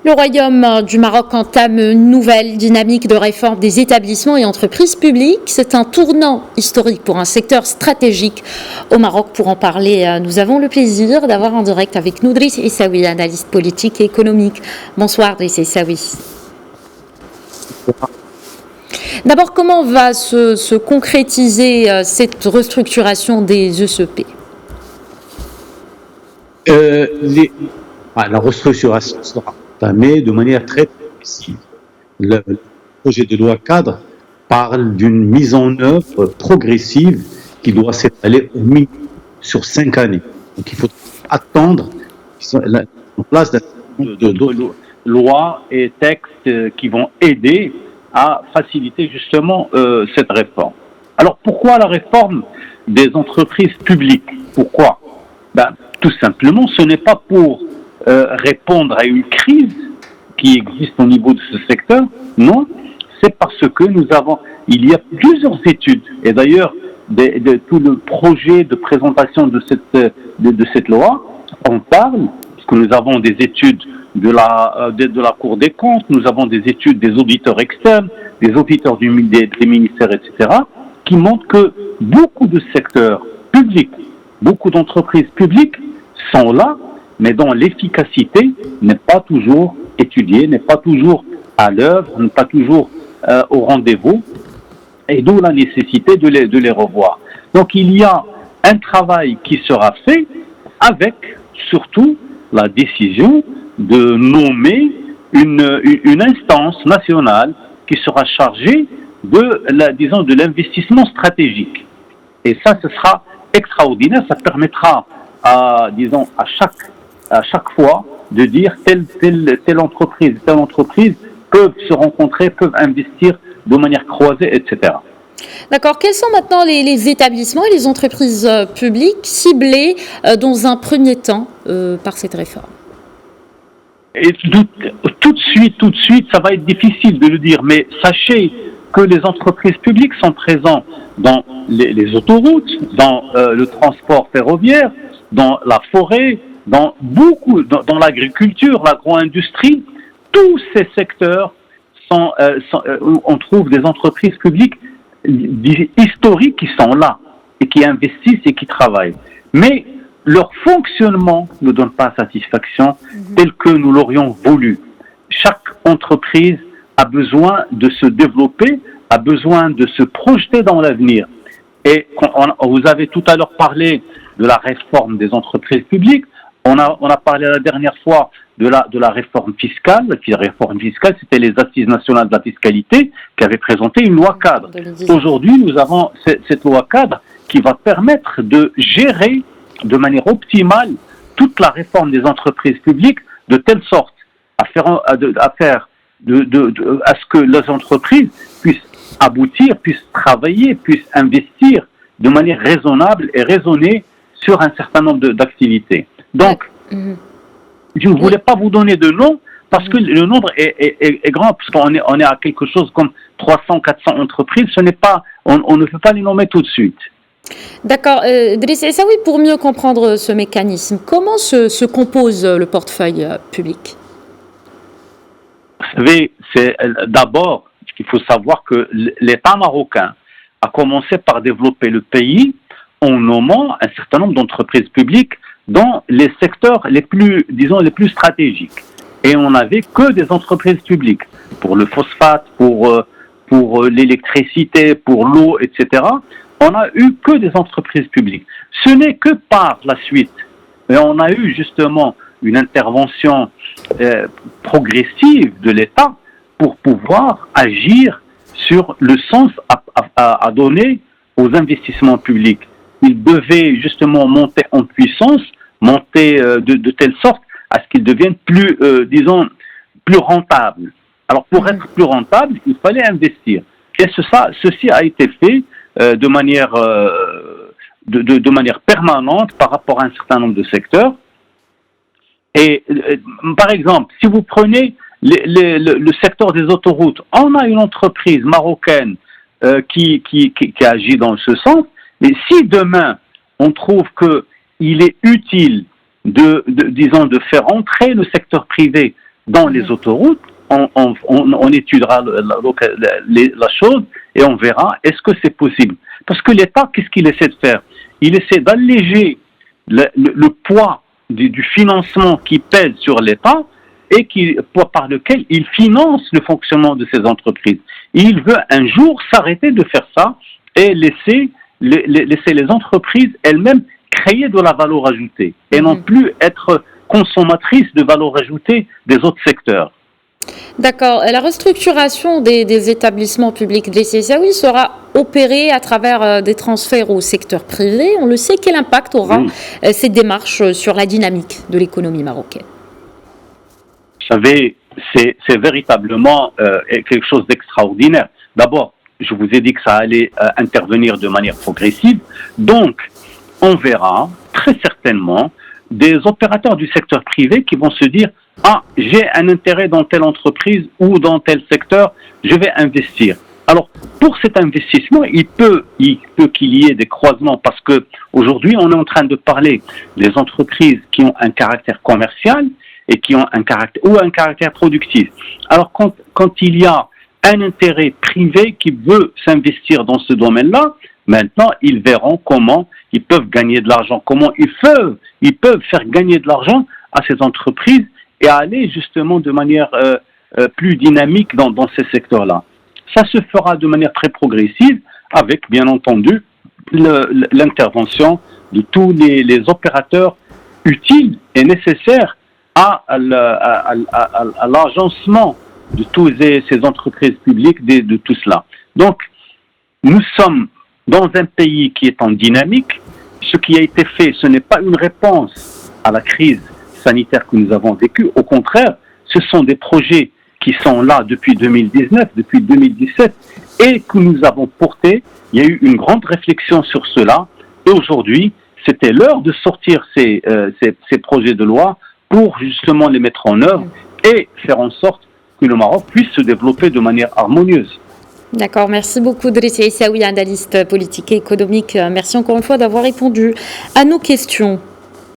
Le Royaume du Maroc entame une nouvelle dynamique de réforme des établissements et entreprises publiques. C'est un tournant historique pour un secteur stratégique au Maroc. Pour en parler, nous avons le plaisir d'avoir en direct avec nous Driss Essaoui, analyste politique et économique. Bonsoir Driss Essaoui. D'abord, comment va se concrétiser cette restructuration des ECP ? La restructuration sera entamée de manière très précise. Le projet de loi cadre parle d'une mise en œuvre progressive qui doit s'étaler au minimum sur 5 années. Donc il faut attendre la place de lois et textes qui vont aider à faciliter justement cette réforme. Alors pourquoi la réforme des entreprises publiques ? Pourquoi ? Tout simplement, ce n'est pas pour répondre à une crise qui existe au niveau de ce secteur, non, c'est parce que il y a plusieurs études, et d'ailleurs tout le projet de présentation de cette loi, on parle, parce que nous avons des études de la Cour des comptes, nous avons des études des auditeurs externes, des auditeurs des ministères, etc., qui montrent que beaucoup de secteurs publics, beaucoup d'entreprises publiques sont là, mais dont l'efficacité n'est pas toujours étudiée, n'est pas toujours à l'œuvre, n'est pas toujours au rendez-vous, et d'où la nécessité de les revoir. Donc il y a un travail qui sera fait avec surtout la décision de nommer une instance nationale qui sera chargée de l'investissement stratégique. Et ça, ce sera extraordinaire, ça permettra à chaque fois de dire telle entreprise peuvent se rencontrer, peuvent investir de manière croisée, etc. D'accord. Quels sont maintenant les établissements et les entreprises publiques ciblées dans un premier temps par cette réforme ? Et tout de suite, ça va être difficile de le dire, mais sachez que les entreprises publiques sont présentes dans les autoroutes, dans le transport ferroviaire, dans la forêt, dans l'agriculture, l'agro-industrie. Tous ces secteurs on trouve des entreprises publiques historiques qui sont là et qui investissent et qui travaillent. Mais leur fonctionnement ne donne pas satisfaction tel que nous l'aurions voulu. Chaque entreprise a besoin de se développer, a besoin de se projeter dans l'avenir. Et vous avez tout à l'heure parlé de la réforme des entreprises publiques. On a parlé la dernière fois de la réforme fiscale. La réforme fiscale, c'était les Assises nationales de la fiscalité qui avaient présenté une loi cadre. Aujourd'hui, nous avons cette loi cadre qui va permettre de gérer de manière optimale toute la réforme des entreprises publiques de telle sorte à ce que les entreprises puissent aboutir, puissent travailler, puissent investir de manière raisonnable et raisonnée sur un certain nombre d'activités. Donc, je ne voulais pas vous donner de nom parce que le nombre est grand, parce qu'on est à quelque chose comme 300-400 entreprises. On ne peut pas les nommer tout de suite. D'accord. Driss Essaoui, pour mieux comprendre ce mécanisme, comment se compose le portefeuille public ? Vous savez, d'abord, il faut savoir que l'État marocain a commencé par développer le pays en nommant un certain nombre d'entreprises publiques dans les secteurs les plus stratégiques. Et on n'avait que des entreprises publiques pour le phosphate, pour l'électricité, pour l'eau, etc. On n'a eu que des entreprises publiques. Ce n'est que par la suite, et on a eu justement une intervention progressive de l'État pour pouvoir agir sur le sens à donner aux investissements publics. Il devait justement monter en puissance, monter de telle sorte à ce qu'ils deviennent plus rentables. Alors pour être plus rentable, il fallait investir. Et ceci a été fait de manière permanente par rapport à un certain nombre de secteurs. Et par exemple, si vous prenez le secteur des autoroutes, on a une entreprise marocaine qui agit dans ce sens. Mais si demain on trouve qu'il est utile de faire entrer le secteur privé dans les autoroutes, on étudiera la chose et on verra est-ce que c'est possible. Parce que l'État, qu'est-ce qu'il essaie de faire? Il essaie d'alléger le poids du financement qui pèse sur l'État et par lequel il finance le fonctionnement de ces entreprises. Et il veut un jour s'arrêter de faire ça et laisser les entreprises elles-mêmes créer de la valeur ajoutée et non plus être consommatrices de valeur ajoutée des autres secteurs. D'accord. La restructuration des établissements publics de l'ECSAOI sera opérée à travers des transferts au secteur privé. On le sait, quel impact aura cette démarche sur la dynamique de l'économie marocaine? Vous savez, c'est véritablement quelque chose d'extraordinaire. D'abord, je vous ai dit que ça allait intervenir de manière progressive. Donc, on verra très certainement des opérateurs du secteur privé qui vont se dire « Ah, j'ai un intérêt dans telle entreprise ou dans tel secteur, je vais investir. » Alors, pour cet investissement, il peut qu'il y ait des croisements parce que aujourd'hui, on est en train de parler des entreprises qui ont un caractère commercial et qui ont un caractère productif. Alors, quand il y a un intérêt privé qui veut s'investir dans ce domaine-là, maintenant, ils verront comment ils peuvent gagner de l'argent, comment ils peuvent faire gagner de l'argent à ces entreprises et aller justement de manière plus dynamique dans ces secteurs-là. Ça se fera de manière très progressive avec, bien entendu, l'intervention de tous les opérateurs utiles et nécessaires à l'agencement de toutes ces entreprises publiques, de tout cela. Donc, nous sommes dans un pays qui est en dynamique. Ce qui a été fait, ce n'est pas une réponse à la crise sanitaire que nous avons vécue. Au contraire, ce sont des projets qui sont là depuis 2019, depuis 2017, et que nous avons portés. Il y a eu une grande réflexion sur cela. Et aujourd'hui, c'était l'heure de sortir ces projets de loi pour justement les mettre en œuvre et faire en sorte que le Maroc puisse se développer de manière harmonieuse. D'accord, merci beaucoup Driss Aissaoui, analyste politique et économique. Merci encore une fois d'avoir répondu à nos questions.